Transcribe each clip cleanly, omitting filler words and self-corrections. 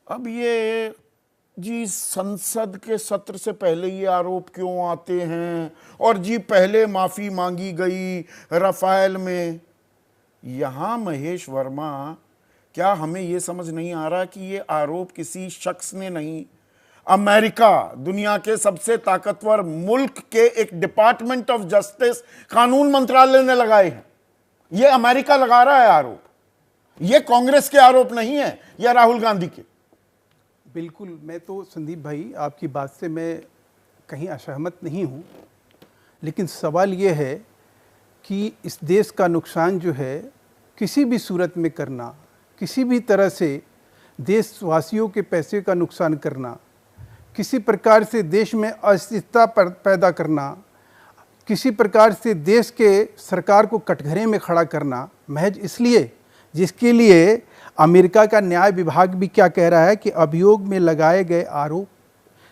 अब ये जी संसद के सत्र से पहले ये आरोप क्यों आते हैं, और जी पहले माफी मांगी गई रफाल में। यहां महेश वर्मा, क्या हमें ये समझ नहीं आ रहा कि ये आरोप किसी शख्स ने नहीं, अमेरिका, दुनिया के सबसे ताकतवर मुल्क के एक डिपार्टमेंट ऑफ जस्टिस, कानून मंत्रालय ने लगाए हैं। ये अमेरिका लगा रहा है आरोप, ये कांग्रेस के आरोप नहीं है या राहुल गांधी के। बिल्कुल, मैं तो संदीप भाई आपकी बात से मैं कहीं असहमत नहीं हूं, लेकिन सवाल ये है कि इस देश का नुकसान जो है किसी भी सूरत में करना, किसी भी तरह से देशवासियों के पैसे का नुकसान करना, किसी प्रकार से देश में अस्थिरता पैदा करना, किसी प्रकार से देश के सरकार को कटघरे में खड़ा करना, महज इसलिए जिसके लिए अमेरिका का न्याय विभाग भी क्या कह रहा है कि अभियोग में लगाए गए आरोप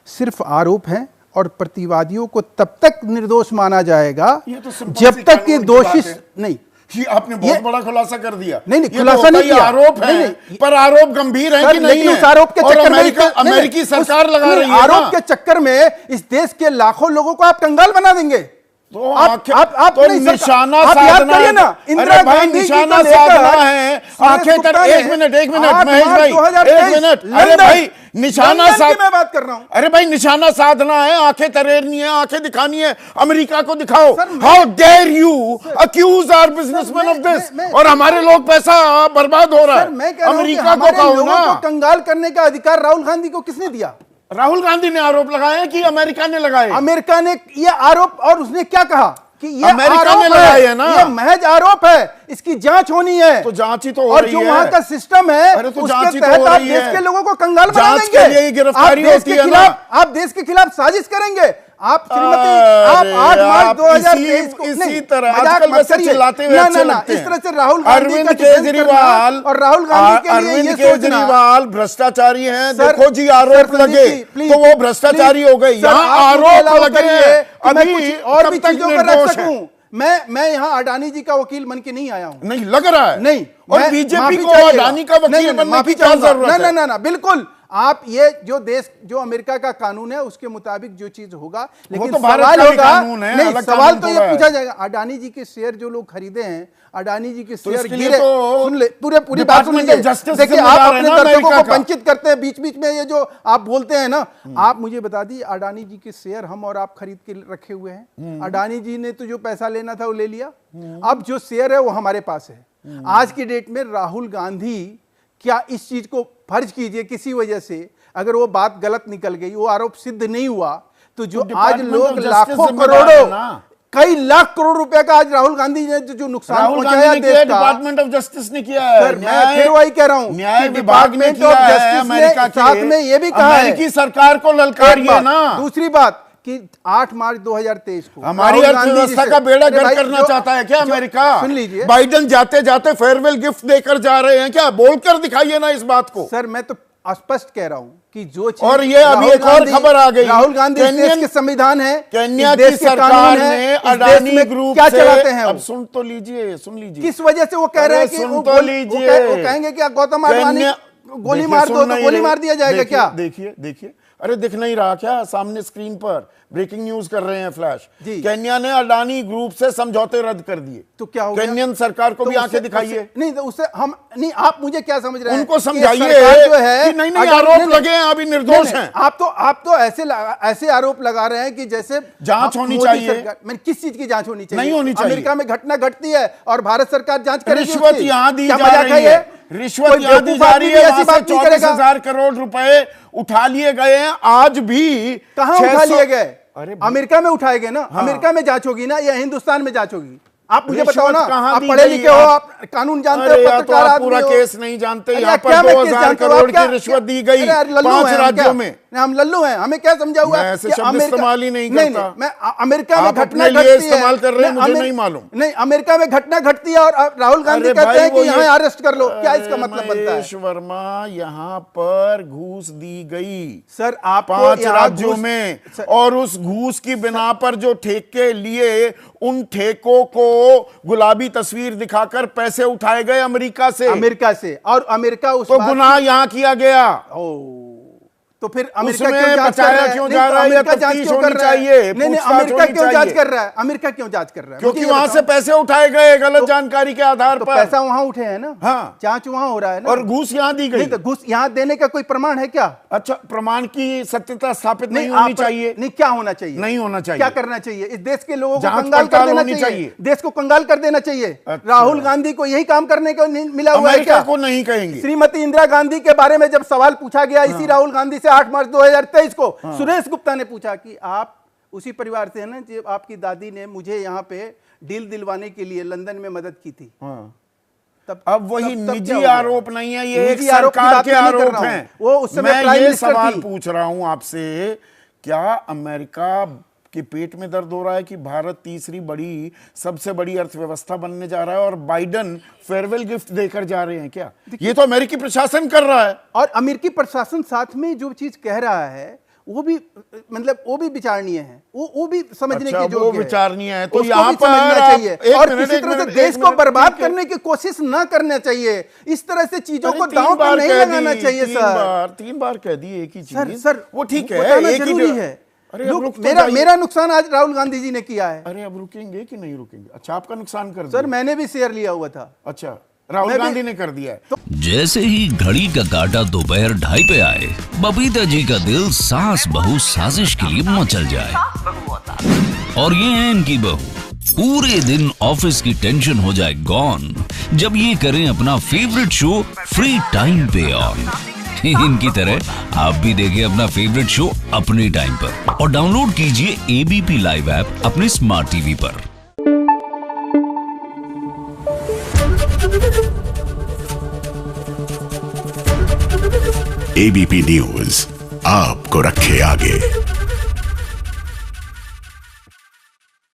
सिर्फ आरोप हैं और प्रतिवादियों को तब तक निर्दोष माना जाएगा जब तक कि दोषी नहीं। ये आपने बहुत बड़ा खुलासा कर दिया। नहीं, खुलासा नहीं किया। आरोप है, पर आरोप गंभीर है कि नहीं है? उस आरोप के चक्कर में अमेरिकी सरकार लगा रही है। आरोप के चक्कर में इस देश के लाखों लोगों को आप कंगाल बना देंगे। तो आप तो निशाना साधना है ना, इंदिरा गांधी निशाना साधना है। आंखें तर एक मिनट महेश भाई, एक मिनट। अरे भाई निशाना मैं बात कर रहा हूं। अरे भाई निशाना साधना है, आंखें तरेरनी है, आंखें दिखानी है, अमेरिका को दिखाओ। How dare you accuse our businessman of this, और हमारे लोग पैसा बर्बाद हो रहा है। अमेरिका को कहो ना। कंगाल करने का अधिकार राहुल गांधी को किसने दिया? राहुल गांधी ने आरोप लगाया कि अमेरिका ने लगाए? अमेरिका ने ये आरोप, और उसने क्या कहा कि ये अमेरिका ने लगाए है ना, ये महज आरोप है, इसकी जांच होनी है। तो जांच ही तो हो और रही जो है। वहां का सिस्टम है, अरे तो उसके तहत आप देश के लोगों को कंगाल बना देंगे। जांच के लिए गिरफ्तारी होती है ना। आप देश के खिलाफ साजिश करेंगे। आप श्रीमती, आप 8 मार्च 2023 को इसी तरह आजकल वैसे चिल्लाते हुए अच्छे लगते हैं। इस तरह से राहुल गांधी अरविंद केजरीवाल और राहुल गांधी के लिए अरविंद केजरीवाल भ्रष्टाचारी हैं। देखो जी आरोप लगे तो वो भ्रष्टाचारी हो गए, यहाँ आरोप लगे अभी और भी चीजों पर रख सकूं। मैं यहाँ अडानी जी का वकील बन के नहीं आया हूँ। नहीं लग रहा है। नहीं, और बीजेपी को अडानी का वकील बनने की क्या जरूरत है? ना, बिल्कुल। आप ये जो अमेरिका का कानून है उसके मुताबिक जो चीज होगा, लेकिन तो सवाल होगा, नहीं सवाल तो ये है। पूछा जाएगा, अडानी जी के शेयर जो लोग खरीदे हैं, अडानी जी के शेयर गिरे, तो सुन ले, पूरी बात सुन लीजिए। देखिए आप अपने दर्शकों को वंचित करते हैं बीच बीच में, ये जो आप बोलते हैं ना। आप मुझे बता दी, अडानी जी के शेयर हम और आप खरीद के रखे हुए हैं। अडानी जी ने तो जो पैसा लेना था वो ले लिया, अब जो शेयर है वो हमारे पास है। आज की डेट में राहुल गांधी क्या इस चीज को फर्ज कीजिए किसी वजह से अगर वो बात गलत निकल गई, वो आरोप सिद्ध नहीं हुआ, तो जो आज लोग लाखों करोड़ों, कई लाख करोड़ रुपए का आज राहुल गांधी ने जो नुकसान पहुंचाया देश का, डिपार्टमेंट ऑफ जस्टिस ने किया है। मैं फिर वही कह रहा हूं, न्याय विभाग ने किया है। अमेरिका के साथ में ये भी कहा है कि सरकार को ललकारिए ना। दूसरी बात कि 8 मार्च 2023 को हमारी अर्थव्यवस्था का बेड़ा गर्क करना चाहता है क्या अमेरिका? सुन लीजिए, बाइडेन जाते जाते फेयरवेल गिफ्ट देकर जा रहे हैं क्या? बोलकर दिखाइए ना इस बात को। सर मैं तो स्पष्ट कह रहा हूं कि जो चीज, और ये अभी एक और खबर आ गई, राहुल गांधी देश के संविधान है, केन्या की सरकार ने अडानी ग्रुप क्या चलाते हैं? अब सुन तो लीजिए, सुन लीजिए किस वजह से वो कह रहे हैं कि सुन तो लीजिए, वो कहेंगे कि गौतम अडवाणी गोली मार दो तो गोली मार दिया जाएगा क्या? देखिए अरे दिख नहीं रहा क्या सामने स्क्रीन पर? ब्रेकिंग न्यूज कर रहे हैं फ्लैश। केन्या ने अडानी ग्रुप से समझौते रद्द कर दिए, तो क्या हो गया? केन्यन सरकार को भी आंखें दिखाइए। नहीं तो उससे हम नहीं, आप मुझे क्या समझ रहे हैं? उनको समझाइए कि नहीं आरोप लगे हैं, अभी निर्दोष हैं। आप तो ऐसे आरोप लगा रहे हैं कि जैसे जांच होनी चाहिए। मैंने किस चीज की जांच होनी चाहिए? नहीं होनी चाहिए। अमेरिका में घटना घटती है और भारत सरकार जांच करेगी। रिश्वत यहां दी जा रही है, रिश्वत यहां दी जा रही है। 24,000 करोड़ रुपए उठा लिए गए हैं। आज भी कहां उठा लिए गए? अमेरिका में उठाए गए ना। अमेरिका में जांच होगी ना या हिंदुस्तान में जांच होगी? आप मुझे बताओ ना, आप पढ़े लिखे हो, आप कानून जानते हो, पत्रकार आदमी हो। पूरा केस नहीं जानते। यहाँ पर 2,000 करोड़ की रिश्वत दी गई 5 राज्यों में। हम लल्लू हैं, हमें क्या समझा हुआ है? ऐसे शब्द इस्तेमाल ही नहीं करता। मैं अमेरिका में घटना घटती है, इस्तेमाल कर रहे हैं, मुझे नहीं मालूम। नहीं, अमेरिका में घटना घटती है और राहुल गांधी कहते हैं कि यहाँ अरेस्ट कर लो। क्या इसका मतलब बनता है? महेश वर्मा, यहाँ पर घूस दी गई सर, आप 5 राज्यों में, और उस घूस की बिना पर जो ठेके लिए उन ठेकों को गुलाबी तस्वीर दिखाकर पैसे उठाए गए अमेरिका से, और अमेरिका उस तो गुनाह यहां किया गया। तो फिर अमेरिका उसमें क्यों जांच कर रहा है? क्यों जा रहा है? अमेरिका जांच क्यों कर रहा है? नहीं, अमेरिका क्यों जांच कर रहा है? अमेरिका क्यों जांच कर रहा है? क्योंकि वहां से पैसे उठाए गए गलत जानकारी के आधार पर। पैसा वहां उठे हैं ना, हाँ, जांच वहां हो रहा है ना, और घूस यहां दी गई। तो घूस यहां देने का कोई प्रमाण है क्या? अच्छा, प्रमाण की सत्यता स्थापित नहीं होनी चाहिए? नहीं, क्या होना चाहिए? नहीं होना चाहिए। क्या करना चाहिए? इस देश के लोगों को जांच कंगाल कर पड़ताल देना होनी चाहिए। देश को कंगाल कर देना चाहिए। अच्छा। राहुल गांधी को यही काम करने को मिला हुआ है अमेरिका क्या? को नहीं कहेंगे। श्रीमती इंदिरा गांधी के बारे में जब सवाल पूछा गया इसी राहुल गांधी से 8 मार्च 2023 को, सुरेश गुप्ता ने पूछा कि आप उसी परिवार से हैं ना जब आपकी दादी ने मुझे यहाँ पे डील दिलवाने के लिए लंदन में मदद की थी। तब अब वही तब निजी आरोप नहीं है, ये एक निजी आरोप की सरकार बात के नहीं कर आरोप रहा हूं। हैं। वो उस समय मैं प्राइम ये मिनिस्टर सवाल थी। पूछ रहा हूं आपसे, क्या अमेरिका के पेट में दर्द हो रहा है कि भारत तीसरी बड़ी, सबसे बड़ी अर्थव्यवस्था बनने जा रहा है और बाइडन फेयरवेल गिफ्ट देकर जा रहे हैं क्या? ये तो अमेरिकी प्रशासन कर रहा है। और अमेरिकी प्रशासन साथ में जो चीज कह रहा है वो भी मतलब वो भी विचारणीय है, वो भी समझने की वो विचारणीय है। तो उसको यहाँ भी पर समझना चाहिए और किसी तरह से देश को बर्बाद ठीक है। करने की कोशिश ना करना चाहिए। इस तरह से चीजों को तीन दांव पर बार नहीं कह लगाना दी, चाहिए सर। तीन बार कह दी एक ही चीज। सर वो ठीक है, बताना एक ही जरूरी है। अरे अब रुक तो मेरा नुकसान आज राहुल गांधी जी ने किया है। अरे अब रुकेंगे कि नहीं रुकेंगे? अच्छा, आपका नुकसान कर सर मैंने भी शेयर लिया हुआ था। अच्छा, राहुल गांधी ने कर दिया है। तो जैसे ही घड़ी का काटा दोपहर 2:30 पे आए, बबीता जी का दिल सास बहू साजिश के लिए मचल जाए। और ये है इनकी बहू, पूरे दिन ऑफिस की टेंशन हो जाए गॉन जब ये करें अपना फेवरेट शो फ्री टाइम पे ऑन। इनकी तरह आप भी देखें अपना फेवरेट शो अपने टाइम पर और डाउनलोड कीजिए एबीपी लाइव ऐप अपने स्मार्ट टीवी पर। एबीपी न्यूज आपको रखे आगे।